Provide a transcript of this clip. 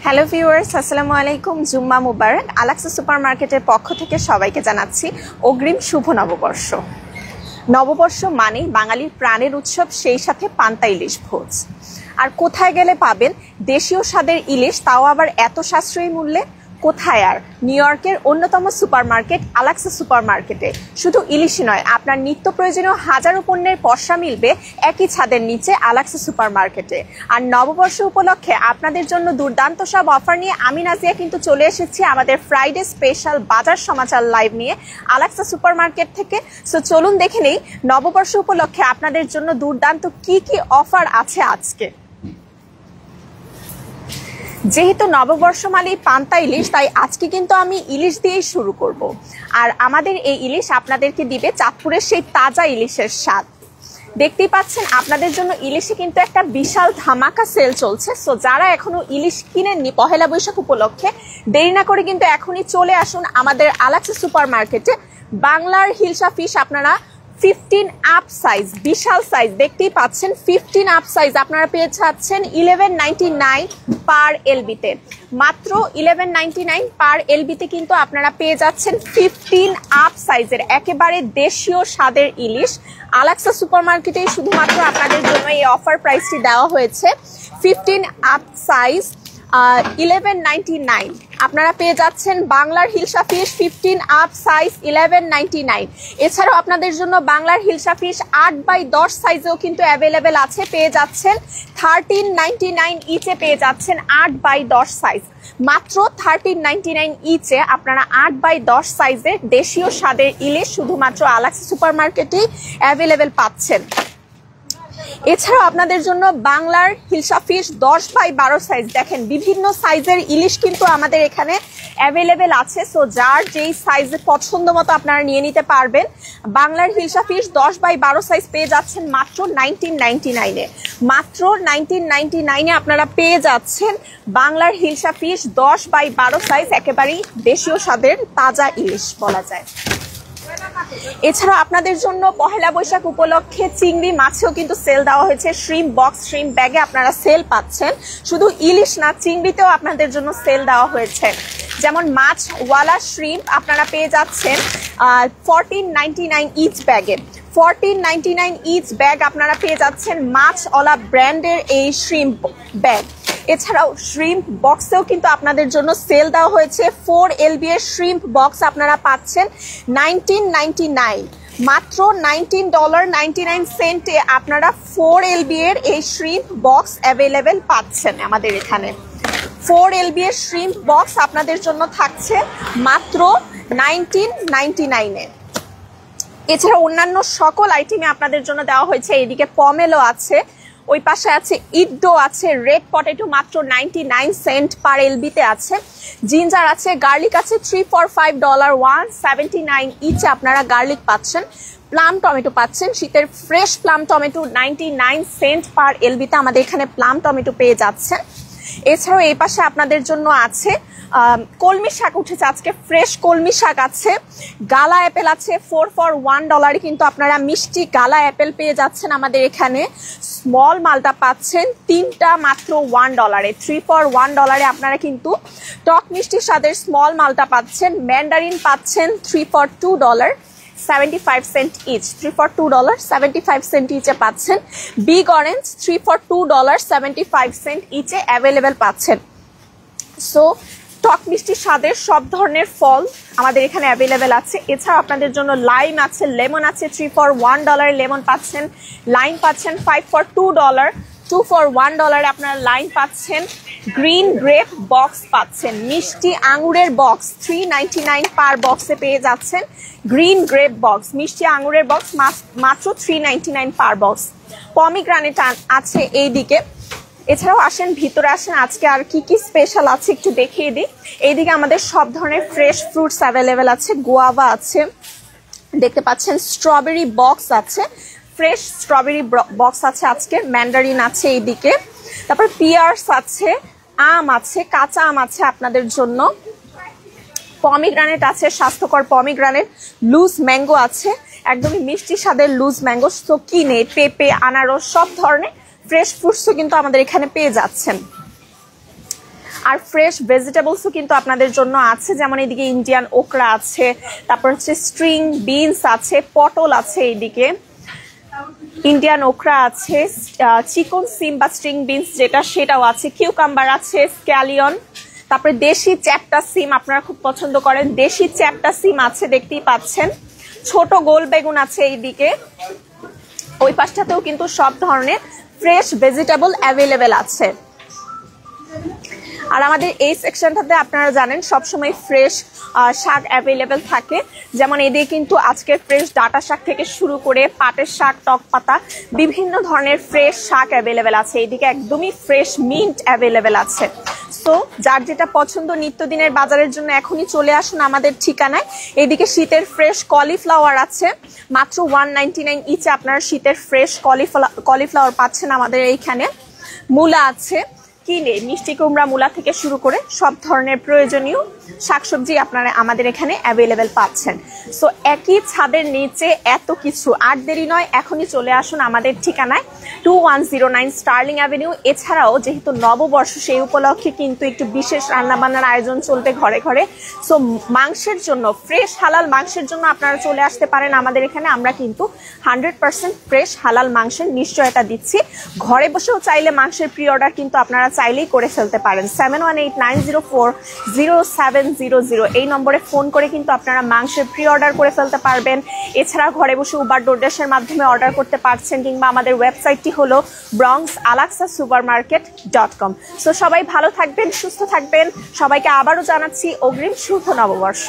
Hello viewers, আসসালামু আলাইকুম। জুম্মা মুবারক। আলাক্সা super মার্কেটের পক্ষ থেকে সবাইকে জানাচ্ছি অগ্রিম শুভ নববর্ষ। নববর্ষ মানেই বাঙালির প্রাণের উৎসব, সেই সাথে পান্তা ইলিশ ভোজ। আর কোথায় গেলে পাবেন দেশীয় স্বাদের ইলিশ, তাও আবার এত সাশ্রয়ী মূল্যে? কোথায় আর? নিউ ইয়র্কের অন্যতম সুপার মার্কেট আলাক্সা সুপার মার্কেটে শুধু ইলিশই নয়, আপনার নিত্য প্রয়োজনীয় হাজারো পণ্যের পসরা মিলবে একই ছাদের নিচে আলাক্সা সুপার মার্কেটে। আর নববর্ষ উপলক্ষে আপনাদের জন্য দুর্দান্ত সব অফার নিয়ে আমি নাজিয়া কিন্তু চলে এসেছি আমাদের ফ্রাইডে স্পেশাল বাজার সমাচার লাইভ নিয়ে আলাক্সা সুপার মার্কেট থেকে। সো চলুন দেখে নেই নববর্ষ উপলক্ষে আপনাদের জন্য দুর্দান্ত কি কি অফার আছে আজকে। যেহেতু নববর্ষ মানেই পান্তা ইলিশ, তাই আজকে কিন্তু আমি ইলিশ দিয়েই শুরু করব। আর আমাদের এই ইলিশ আপনাদেরকে দিবে চাঁদপুরের সেই তাজা ইলিশের স্বাদ। দেখতেই পাচ্ছেন আপনাদের জন্য ইলিশে কিন্তু একটা বিশাল ধামাকা সেল চলছে। সো যারা এখনো ইলিশ কিনেননি পহেলা বৈশাখ উপলক্ষে, দেরি না করে কিন্তু এখনই চলে আসুন আমাদের আলাক্সা সুপার মার্কেটে। বাংলার হিলসা ফিশ আপনারা 15 আপ সাইজ, বিশাল সাইজ দেখতেই পাচ্ছেন। 15 আপ সাইজ আপনারা পেয়ে যাচ্ছেন 11.99 পার এলবিতে। মাত্র 11.99 পার এলবিতে কিন্তু আপনারা পেয়ে যাচ্ছেন 15 আপ সাইজের একেবারে দেশীয় স্বাদের ইলিশ। আলাক্সা সুপার মার্কেটে শুধুমাত্র আপনাদের জন্য এই অফার প্রাইসটি দেওয়া হয়েছে। 15 আপ সাইজ 11.99 আপনারা পেয়ে যাচ্ছেন বাংলার হিলসা ফিশ 15 আপ সাইজ 11.99। এছাড়াও আপনাদের জন্য বাংলার হিলসা ফিশ 8x10 সাইজেও কিন্তু অ্যাভেলেবেল আছে, পেয়ে যাচ্ছেন 13.99 ইচে পেয়ে যাচ্ছেন 8x10 সাইজ। মাত্র 13.99 ইচে আপনারা 8x10 সাইজের দেশীয় স্বাদের ইলিশ শুধুমাত্র আলাক্সা সুপার মার্কেটেই অ্যাভেলেবেল পাচ্ছেন। এছাড়াও আপনাদের জন্য বাংলার হিলসা ফিশ 10x12 সাইজ, দেখেন বিভিন্ন সাইজের ইলিশ কিন্তু আমাদের এখানে অ্যাভেলেবেল আছে। সো যার যেই সাইজের পছন্দ মতো আপনারা নিয়ে নিতে পারবেন। বাংলার হিলসা ফিশ 10x12 সাইজ পেয়ে যাচ্ছেন মাত্র 19.99-এ। মাত্র 19.99-এ আপনারা পেয়ে যাচ্ছেন বাংলার হিলসা ফিশ 10x12 সাইজ, একেবারেই দেশীয় স্বাদের তাজা ইলিশ বলা যায়। এছাড়া আপনাদের জন্য পহেলা বৈশাখ উপলক্ষে চিংড়ি মাছেও কিন্তু সেল দেওয়া হয়েছে। শ্রিম্প বক্স, শ্রিম্প ব্যাগে আপনারা সেল পাচ্ছেন। শুধু ইলিশ না, চিংড়িতেও আপনাদের জন্য সেল দেওয়া হয়েছে। যেমন মাছ ওয়ালা শ্রিম্প আপনারা পেয়ে যাচ্ছেন 14.99 ইচ ব্যাগে। 14.99 ইচ ব্যাগ আপনারা পেয়ে যাচ্ছেন মাছওয়ালা ব্র্যান্ডের এই শ্রিম্প ব্যাগ। এছাড়াও শ্রিম্প বক্সেও কিন্তু আপনাদের জন্য সেল দেওয়া হয়েছে। 4 LB এর শ্রিম্প বক্স আপনারা পাচ্ছেন 19.99। মাত্র $19.99 আপনারা 4 LB এর এই শ্রিম্প বক্স অ্যাভেলেবেল পাচ্ছেন আমাদের এখানে। 4 LB এর শ্রিম্প বক্স আপনাদের জন্য থাকছে মাত্র 19.99-এ। এছাড়া অন্যান্য সকল আইটেমে আপনাদের জন্য দেওয়া হয়েছে। এইদিকে পমেলো আছে, ওই পাশে আছে ইডো আছে, রেড পটেটো মাত্র 99 সেন্ট পার এলবিতে আছে। জিঞ্জার আছে, গার্লিক আছে 3 for $5, 179 ইচে আপনারা গার্লিক পাচ্ছেন। প্লাম টমেটো পাচ্ছেন, শীতের fresh plum tomato 99 cent per এলবিতে আমাদের এখানে প্লাম টমেটো পেয়ে যাচ্ছেন। এছাড়াও এই পাশে আপনাদের জন্য আছে কলমি শাক উঠেছে আজকে, ফ্রেশ কলমি শাক আছে। গালা অ্যাপেল আছে 4 for $1 কিন্তু আপনারা মিষ্টি গালা অ্যাপেল পেয়ে যাচ্ছেন আমাদের এখানে। স্মল মালটা পাচ্ছেন 3টা মাত্র $1-এ। 3 for $1 আপনারা কিন্তু টক মিষ্টি স্বাদের স্মল মালটা পাচ্ছেন। ম্যান্ডারিন পাচ্ছেন 3 for $2.75 ইচ। 3 for $2.75 ইচে পাচ্ছেন। বিগ অরেঞ্জ 3 for $2.75 ইচে অ্যাভেলেবেল পাচ্ছেন। সো টক মিষ্টি স্বাদের সব ধরনের ফল আমাদের এখানে অ্যাভেলেবেল আছে। এছাড়া আপনাদের জন্য লাইম আছে, লেমন আছে 3 for $1 লেমন পাচ্ছেন। লাইম পাচ্ছেন 5 for $2, 2 for $1 আপনারা লাইম পাচ্ছেন। গ্রিন গ্রেপ বক্স পাচ্ছেন, মিষ্টি আঙুরের বক্স 3.99 পার বক্সে পেয়ে যাচ্ছেন। গ্রিন গ্রেপ বক্স, মিষ্টি আঙুরের বক্স মাত্র 3.99 পার বক্স। পমিগ্রানেট আছে এইদিকে। এছাড়াও আসেন ভিতরে আসেন, আজকে আর কি কি স্পেশাল আছে একটু দেখিয়ে দিই। এইদিকে আমাদের সব ধরনের ফ্রেশ ফ্রুটস অ্যাভেলেবেল আছে। গোয়াভা আছে দেখতে পাচ্ছেন, স্ট্রবেরি বক্স আছে, ফ্রেশ স্ট্রবেরি বক্স আছে আজকে। ম্যান্ডারিন আছে এইদিকে, তারপর পিয়ার্স আছে, আম আছে, কাঁচা আম আছে আপনাদের জন্য। পমিগ্রানেট আছে, স্বাস্থ্যকর পমিগ্রানেট। লুজ ম্যাঙ্গো আছে, একদমই মিষ্টি স্বাদের লুজ ম্যাঙ্গো। তো কিনে পেঁপে, আনারস সব ধরনের ফ্রেশ ফ্রুটসও কিন্তু আমাদের এখানে পেয়ে যাচ্ছেন। আর ফ্রেশ ভেজিটেবলসও কিন্তু আপনাদের জন্য আছে, যেমন এইদিকে ইন্ডিয়ান ওকরা আছে, তারপর হচ্ছে স্ট্রিং বিনস আছে, পটল আছে, এইদিকে ইন্ডিয়ান ওকরা আছে, চিকন সিম বা স্ট্রিং বিনস যেটা সেটাও আছে, কিউকাম্বার আছে, স্ক্যালিয়ন, তারপরে দেশি চ্যাপ্টা সিম আপনারা খুব পছন্দ করেন, দেশি চ্যাপ্টা সিম আছে দেখতেই পাচ্ছেন, ছোট গোল বেগুন আছে এইদিকে। ওই পাশটাতেও কিন্তু সব ধরনের ফ্রেশ ভেজিটেবল অ্যাভেলেবেল আছে। আর আমাদের এই সেকশনটাতে আপনারা জানেন সবসময় ফ্রেশ শাক অ্যাভেলেবেল থাকে, যেমন এদিকে কিন্তু আজকের ফ্রেশ ডাটা শাক থেকে শুরু করে পাটের শাক, টক পাতা, বিভিন্ন ধরনের ফ্রেশ শাক অ্যাভেলেবেল আছে। এইদিকে একদমই ফ্রেশ মিন্ট অ্যাভেলেবেল আছে। সো যার যেটা পছন্দ নিত্যদিনের বাজারের জন্য এখনই চলে আসুন আমাদের ঠিকানায়। এইদিকে শীতের ফ্রেশ কলিফ্লাওয়ার আছে, মাত্র 199 ইচে আপনারা শীতের ফ্রেশ কলিফ্লাওয়ার পাচ্ছেন আমাদের এইখানে। মূলা আছে, কিনে মিষ্টি কুমড়া মূলা থেকে শুরু করে সব ধরনের প্রয়োজনীয় শাকসবজি আপনারা আমাদের এখানে অ্যাভেলেবেল পাচ্ছেন। সো একই ছাদের নিচে এত কিছু, আর দেরি নয়, এখনই চলে আসুন আমাদের ঠিকানায় 2109 স্টার্লিং অ্যাভিনিউ। এছাড়াও যেহেতু নববর্ষ, সেই উপলক্ষে কিন্তু একটু বিশেষ রান্নাবান্নার আয়োজন চলবে ঘরে ঘরে। সো মাংসের জন্য, ফ্রেশ হালাল মাংসের জন্য আপনারা চলে আসতে পারেন আমাদের এখানে। আমরা কিন্তু 100% ফ্রেশ হালাল মাংসের নিশ্চয়তা দিচ্ছি। ঘরে বসেও চাইলে মাংসের প্রি অর্ডার কিন্তু আপনারা চাইলেই করে ফেলতে পারেন। 7189040700 এই নম্বরে ফোন করে কিন্তু আপনারা মাংসের প্রি অর্ডার করে ফেলতে পারবেন। এছাড়া ঘরে বসে উবার ডোরড্যাশের মাধ্যমে অর্ডার করতে পারছেন, কিংবা আমাদের ওয়েবসাইটটি হলো bronxalaxasupermarket.com। সো সবাই ভালো থাকবেন, সুস্থ থাকবেন। সবাইকে আবারও জানাচ্ছি অগ্রিম শুভ নববর্ষ।